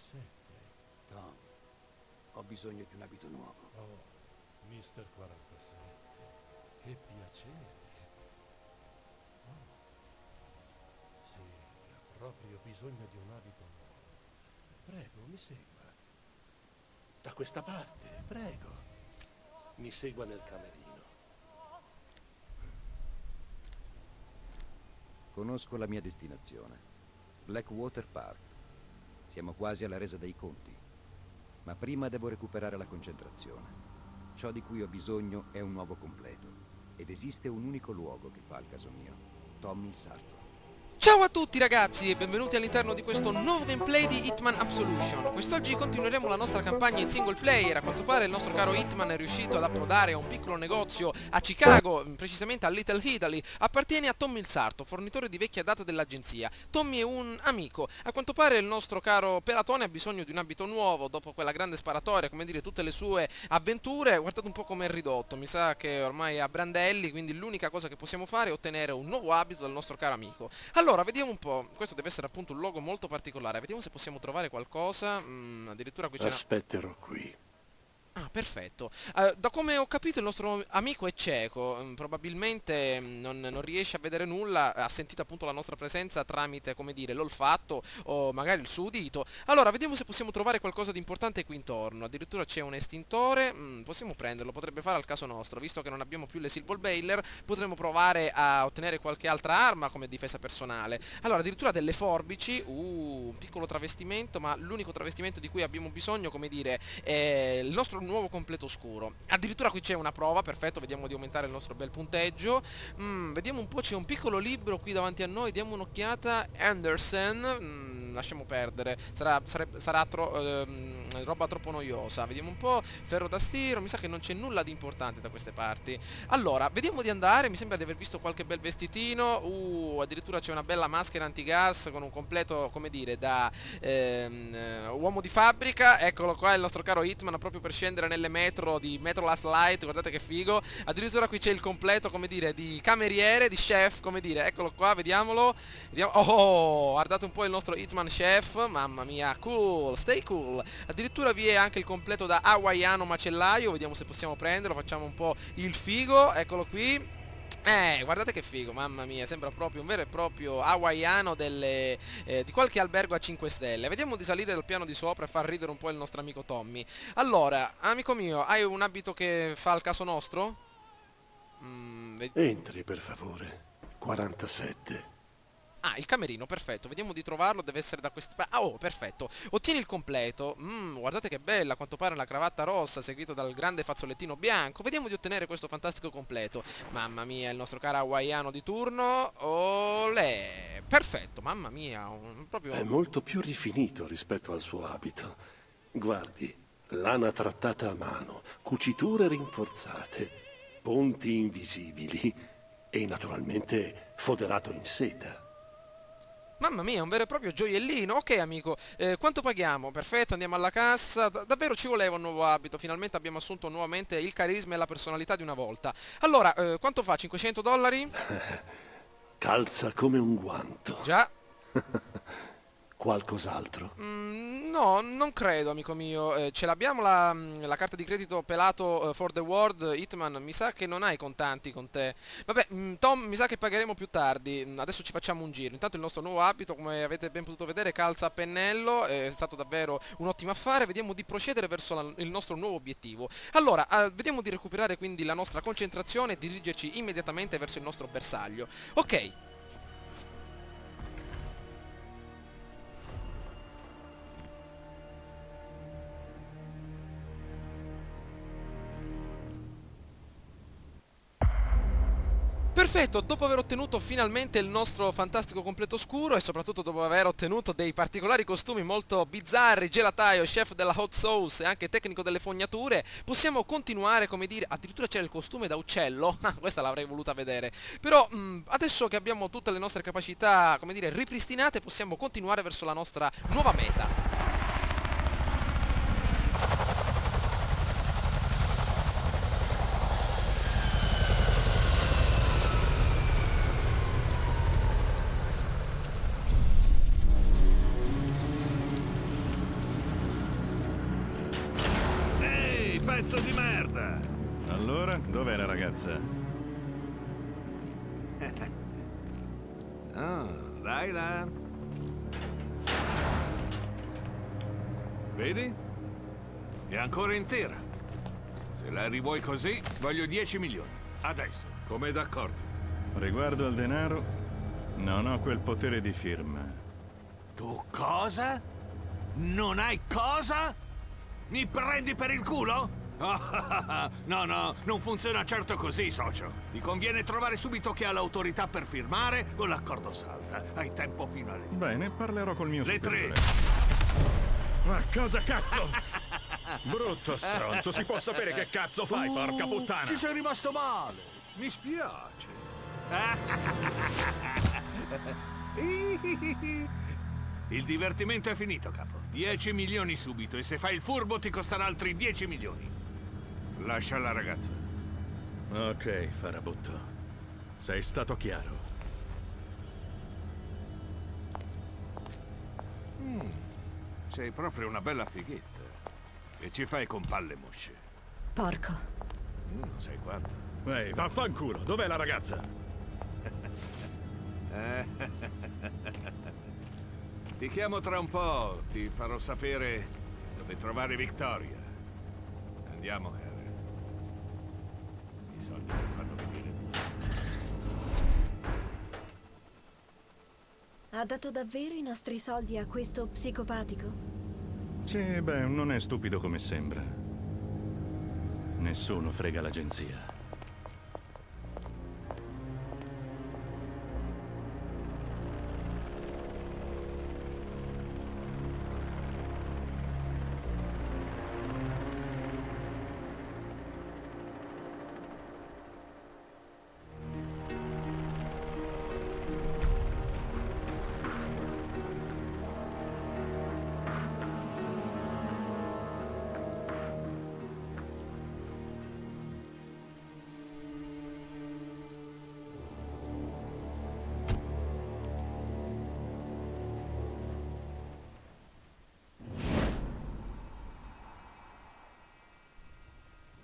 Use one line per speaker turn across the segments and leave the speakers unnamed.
47.
Tom, ho bisogno di un abito nuovo.
Oh, Mister 47. Che piacere. Oh, sì, ha proprio bisogno di un abito nuovo. Prego, mi segua. Da questa parte, prego. Mi segua nel camerino.
Conosco la mia destinazione. Blackwater Park. Siamo quasi alla resa dei conti. Ma prima devo recuperare la concentrazione. Ciò di cui ho bisogno è un nuovo completo. Ed esiste un unico luogo che fa al caso mio. Tommy il Sarto.
Ciao a tutti ragazzi e benvenuti all'interno di questo nuovo gameplay di Hitman Absolution. Quest'oggi continueremo la nostra campagna in single player. A quanto pare il nostro caro Hitman è riuscito ad approdare a un piccolo negozio a Chicago, precisamente a Little Italy. Appartiene a Tommy il Sarto, fornitore di vecchia data dell'agenzia. Tommy è un amico. A quanto pare il nostro caro Pelatone ha bisogno di un abito nuovo dopo quella grande sparatoria, come dire, tutte le sue avventure. Guardate un po' come è ridotto, mi sa che ormai è a brandelli, quindi l'unica cosa che possiamo fare è ottenere un nuovo abito dal nostro caro amico. Allora, vediamo un po', questo deve essere appunto un logo molto particolare, vediamo se possiamo trovare qualcosa, addirittura qui c'è una...
Aspetterò qui.
Ah, perfetto. Da come ho capito il nostro amico è cieco, probabilmente non riesce a vedere nulla, ha sentito appunto la nostra presenza tramite, come dire, l'olfatto o magari il suo udito. Allora, vediamo se possiamo trovare qualcosa di importante qui intorno. Addirittura c'è un estintore, possiamo prenderlo, potrebbe fare al caso nostro, visto che non abbiamo più le Silver Baler, potremmo provare a ottenere qualche altra arma come difesa personale. Allora, addirittura delle forbici, un piccolo travestimento, ma l'unico travestimento di cui abbiamo bisogno, come dire, è il nostro nuovo completo scuro. Addirittura qui c'è una prova, perfetto, vediamo di aumentare il nostro bel punteggio. Vediamo un po', c'è un piccolo libro qui davanti a noi, diamo un'occhiata. Anderson, lasciamo perdere, sarà roba troppo noiosa. Vediamo un po', ferro da stiro, mi sa che non c'è nulla di importante da queste parti. Allora, vediamo di andare, mi sembra di aver visto qualche bel vestitino. Addirittura c'è una bella maschera antigas con un completo, come dire, da uomo di fabbrica. Eccolo qua, il nostro caro Hitman, proprio per scendere nelle metro di Metro Last Light, guardate che figo. Addirittura qui c'è il completo, come dire, di cameriere, di chef, come dire, eccolo qua, vediamolo. Oh, guardate un po' il nostro Hitman chef, mamma mia, cool, stay cool. Addirittura vi è anche il completo da hawaiano macellaio, vediamo se possiamo prenderlo, facciamo un po' il figo, eccolo qui. Guardate che figo, mamma mia, sembra proprio un vero e proprio hawaiano di qualche albergo a 5 stelle. Vediamo di salire dal piano di sopra e far ridere un po' il nostro amico Tommy. Allora, amico mio, hai un abito che fa al caso nostro?
Entri, per favore. 47.
Ah, il camerino, perfetto, vediamo di trovarlo, deve essere da questa... Ah, oh, perfetto, ottieni il completo. Guardate che bella, a quanto pare una cravatta rossa, seguito dal grande fazzolettino bianco. Vediamo di ottenere questo fantastico completo. Mamma mia, il nostro caro hawaiano di turno. Olè, perfetto, mamma mia, proprio...
È molto più rifinito rispetto al suo abito. Guardi, lana trattata a mano, cuciture rinforzate, ponti invisibili e naturalmente foderato in seta.
Mamma mia, un vero e proprio gioiellino. Ok, amico, quanto paghiamo? Perfetto, andiamo alla cassa. Davvero ci voleva un nuovo abito. Finalmente abbiamo assunto nuovamente il carisma e la personalità di una volta. Allora, quanto fa? 500 dollari?
Calza come un guanto.
Già.
Qualcos'altro?
No, non credo, amico mio. Ce l'abbiamo la carta di credito pelato for the world, Hitman. Mi sa che non hai contanti con te. Vabbè, Tom, mi sa che pagheremo più tardi. Adesso ci facciamo un giro. Intanto il nostro nuovo abito, come avete ben potuto vedere, calza a pennello. È stato davvero un ottimo affare. Vediamo di procedere verso il nostro nuovo obiettivo. Allora, vediamo di recuperare quindi la nostra concentrazione e dirigerci immediatamente verso il nostro bersaglio. Ok. Perfetto, dopo aver ottenuto finalmente il nostro fantastico completo scuro e soprattutto dopo aver ottenuto dei particolari costumi molto bizzarri, gelataio, chef della hot sauce e anche tecnico delle fognature, possiamo continuare, come dire, addirittura c'è il costume da uccello, questa l'avrei voluta vedere, però adesso che abbiamo tutte le nostre capacità, come dire, ripristinate, possiamo continuare verso la nostra nuova meta.
pezzo di merda!
Allora, dov'è la ragazza?
Ah, dai là. Vedi? È ancora intera. Se la rivuoi così, voglio 10 milioni. Adesso, come d'accordo.
Riguardo al denaro, non ho quel potere di firma.
Tu cosa? Non hai cosa? Mi prendi per il culo? No, no, non funziona certo così, socio. Ti conviene trovare subito chi ha l'autorità per firmare o l'accordo salta. Hai tempo fino alle...
Bene, parlerò col mio
Le
superiore.
3.
Ma cosa cazzo? Brutto stronzo, si può sapere che cazzo fai, porca puttana?
Ci sei rimasto male. Mi spiace. Il divertimento è finito, capo. 10 milioni subito e se fai il furbo ti costerà altri 10 milioni. Lascia la ragazza.
Ok, farabutto. Sei stato chiaro.
Sei proprio una bella fighetta. E ci fai con palle mosce.
Porco.
Non sai quanto.
Ehi, vaffanculo, dov'è la ragazza?
Ti chiamo tra un po', ti farò sapere dove trovare Victoria. Andiamo, cara. I soldi mi fanno venire duro.
Ha dato davvero i nostri soldi a questo psicopatico?
Sì, beh, non è stupido come sembra. Nessuno frega l'agenzia.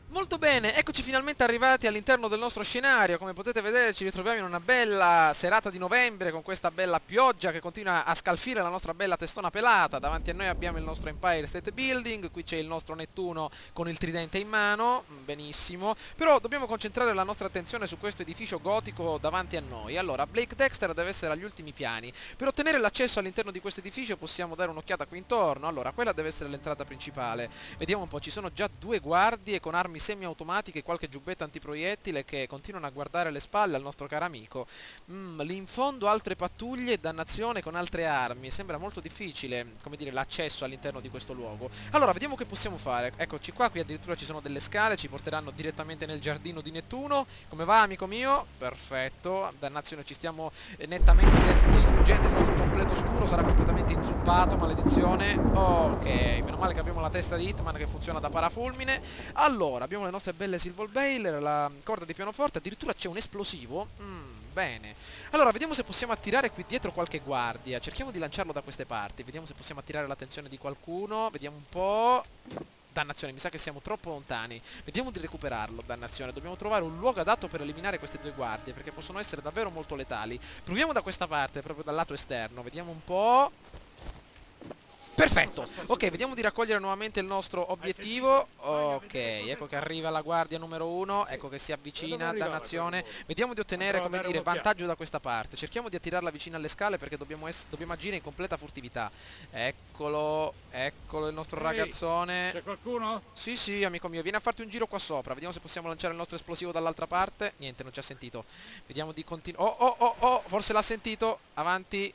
Molto bene, eccoci finalmente arrivati all'interno del nostro scenario. Come potete vedere ci ritroviamo in una bella serata di novembre con questa bella pioggia che continua a scalfire la nostra bella testona pelata. Davanti a noi abbiamo il nostro Empire State Building, qui c'è il nostro Nettuno con il tridente in mano, benissimo. Però dobbiamo concentrare la nostra attenzione su questo edificio gotico davanti a noi. Allora, Blake Dexter deve essere agli ultimi piani. Per ottenere l'accesso all'interno di questo edificio possiamo dare un'occhiata qui intorno. Allora, quella deve essere l'entrata principale. Vediamo un po', ci sono già 2 guardie con armi semiautomatiche e qualche giubbetta antiproiettile che continuano a guardare le spalle al nostro caro amico. Lì in fondo altre pattuglie e dannazione con altre armi. Sembra molto difficile, come dire, l'accesso all'interno di questo luogo. Allora, vediamo che possiamo fare. Eccoci qua, qui addirittura ci sono delle scale, ci porteranno direttamente nel giardino di Nettuno. Come va, amico mio? Perfetto. Dannazione, ci stiamo nettamente distruggendo il nostro completo scuro, sarà completamente inzuppato, maledizione. Ok, meno male che abbiamo la testa di Hitman che funziona da parafulmine. Allora, abbiamo le nostre belle Silver Bailer, la corda di pianoforte, addirittura c'è un esplosivo. Bene. Allora, vediamo se possiamo attirare qui dietro qualche guardia. Cerchiamo di lanciarlo da queste parti. Vediamo se possiamo attirare l'attenzione di qualcuno. Vediamo un po'. Dannazione, mi sa che siamo troppo lontani. Vediamo di recuperarlo, dannazione. Dobbiamo trovare un luogo adatto per eliminare queste 2 guardie, perché possono essere davvero molto letali. Proviamo da questa parte, proprio dal lato esterno. Vediamo un po'. Perfetto, ok, vediamo di raccogliere nuovamente il nostro obiettivo. Ok, ecco che arriva la guardia numero 1, ecco che si avvicina, dannazione. Vediamo di ottenere, come dire, vantaggio da questa parte. Cerchiamo di attirarla vicino alle scale perché dobbiamo agire in completa furtività. Eccolo, eccolo il nostro ragazzone.
C'è qualcuno?
Sì, sì, amico mio, vieni a farti un giro qua sopra. Vediamo se possiamo lanciare il nostro esplosivo dall'altra parte. Niente, non ci ha sentito. Vediamo di continuare. Oh, forse l'ha sentito. Avanti.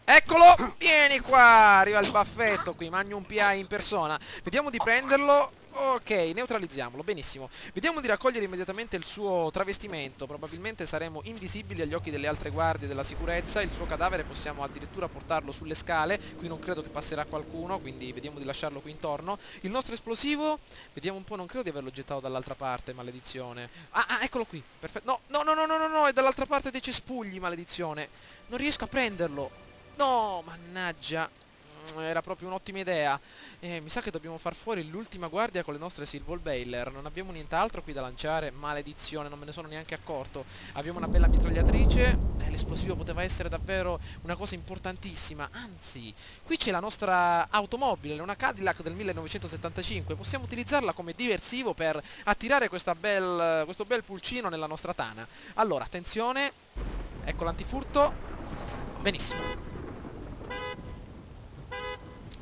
Eccolo! Vieni qua! Arriva il baffetto qui, Magnum PI in persona. Vediamo di prenderlo. Ok, neutralizziamolo, benissimo. Vediamo di raccogliere immediatamente il suo travestimento. Probabilmente saremo invisibili agli occhi delle altre guardie della sicurezza. Il suo cadavere possiamo addirittura portarlo sulle scale. Qui non credo che passerà qualcuno, quindi vediamo di lasciarlo qui intorno. Il nostro esplosivo, vediamo un po', non credo di averlo gettato dall'altra parte, maledizione. Eccolo qui, perfetto. No, è dall'altra parte dei cespugli, maledizione. Non riesco a prenderlo. No, mannaggia. era proprio un'ottima idea. Mi sa che dobbiamo far fuori l'ultima guardia con le nostre Silver Bailer. Non abbiamo nient'altro qui da lanciare. Maledizione, non me ne sono neanche accorto. Abbiamo una bella mitragliatrice. L'esplosivo poteva essere davvero una cosa importantissima. Anzi, qui c'è la nostra automobile, una Cadillac del 1975. Possiamo utilizzarla come diversivo per attirare questo bel pulcino nella nostra tana. Allora, attenzione. Ecco l'antifurto. Benissimo.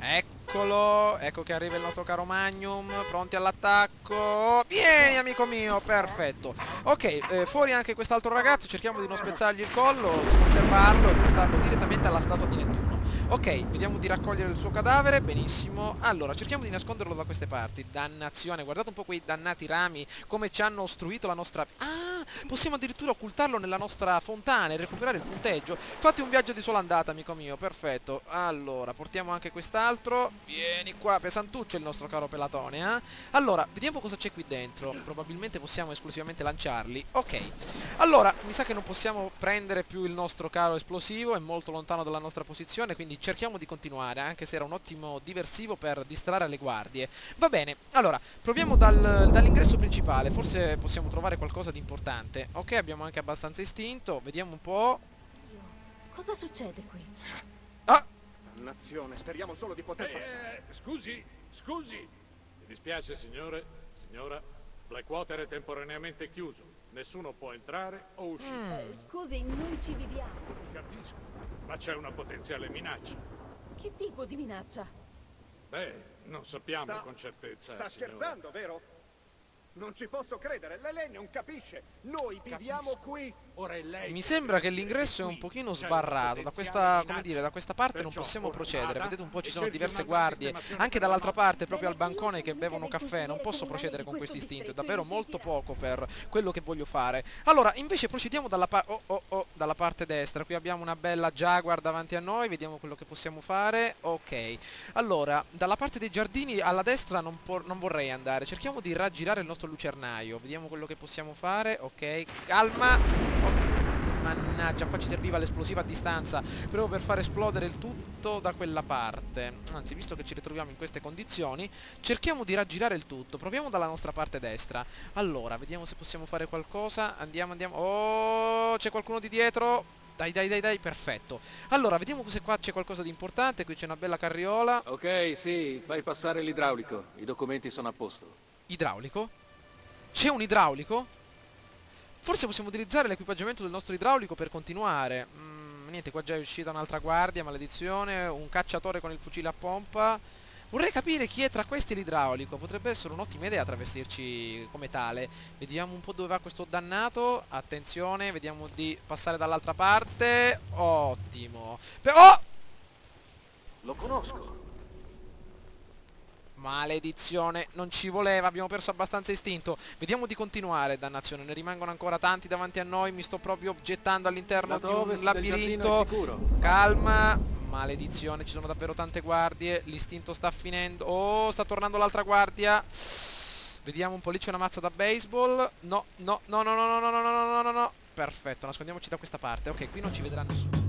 Eccolo, ecco che arriva il nostro caro Magnum, pronti all'attacco. Vieni amico mio, perfetto. Ok, fuori anche quest'altro ragazzo, cerchiamo di non spezzargli il collo, di conservarlo e portarlo direttamente alla statua di Nettuno. Ok, vediamo di raccogliere il suo cadavere, benissimo. Allora, cerchiamo di nasconderlo da queste parti. Dannazione, guardate un po' quei dannati rami, come ci hanno ostruito la nostra... Ah, possiamo addirittura occultarlo nella nostra fontana e recuperare il punteggio. Fate un viaggio di sola andata, amico mio, perfetto. Allora, portiamo anche quest'altro. Vieni qua, pesantuccio il nostro caro pelatone, eh? Allora, vediamo cosa c'è qui dentro. Probabilmente possiamo esclusivamente lanciarli. Ok, allora, mi sa che non possiamo prendere più il nostro caro esplosivo, è molto lontano dalla nostra posizione, quindi cerchiamo di continuare, anche se era un ottimo diversivo per distrarre le guardie. Va bene, allora, proviamo dall'ingresso principale, forse possiamo trovare qualcosa di importante. Ok, abbiamo anche abbastanza istinto, vediamo un po'.
Cosa succede qui?
Ah!
Dannazione, speriamo solo di poter passare.
Scusi. Mi dispiace, signora. Blackwater è temporaneamente chiuso. Nessuno può entrare o uscire.
Scusi, noi ci viviamo.
Capisco. Ma c'è una potenziale minaccia.
Che tipo di minaccia?
Beh, non sappiamo con certezza,
Sta
signora.
scherzando, vero? Non ci posso credere, lei non capisce. Noi viviamo qui.
Ora è lei.
Mi sembra che l'ingresso è un pochino sbarrato, da questa, come dire, da questa parte non possiamo procedere, vedete un po' ci sono diverse guardie, anche dall'altra parte, proprio al bancone che bevono caffè, non posso procedere con questo istinto, è davvero molto poco per quello che voglio fare. Allora, invece procediamo dalla parte destra, qui abbiamo una bella Jaguar davanti a noi, vediamo quello che possiamo fare, ok. Allora, dalla parte dei giardini alla destra non vorrei andare, cerchiamo di raggirare il nostro lucernaio, vediamo quello che possiamo fare, ok, calma. Mannaggia, qua ci serviva l'esplosiva a distanza proprio per far esplodere il tutto da quella parte. Anzi, visto che ci ritroviamo in queste condizioni, cerchiamo di raggirare il tutto. Proviamo dalla nostra parte destra. Allora, vediamo se possiamo fare qualcosa. Andiamo. Oh, c'è qualcuno di dietro. Dai, perfetto. Allora, vediamo se qua c'è qualcosa di importante. Qui c'è una bella carriola.
Ok, sì, fai passare l'idraulico. I documenti sono a posto.
Idraulico? C'è un idraulico? Forse possiamo utilizzare l'equipaggiamento del nostro idraulico per continuare. Niente, qua già è uscita un'altra guardia, maledizione. Un cacciatore con il fucile a pompa. Vorrei capire chi è tra questi l'idraulico. Potrebbe essere un'ottima idea travestirci come tale. Vediamo un po' dove va questo dannato. Attenzione, vediamo di passare dall'altra parte. Ottimo. Oh!
Lo conosco.
Maledizione, non ci voleva, abbiamo perso abbastanza istinto. Vediamo di continuare, dannazione, ne rimangono ancora tanti davanti a noi. Mi sto proprio gettando all'interno di un labirinto. Calma, maledizione, ci sono davvero tante guardie. L'istinto sta finendo. Oh, sta tornando l'altra guardia. Vediamo un po', lì c'è una mazza da baseball. No. Perfetto, nascondiamoci da questa parte. Ok, qui non ci vedrà nessuno.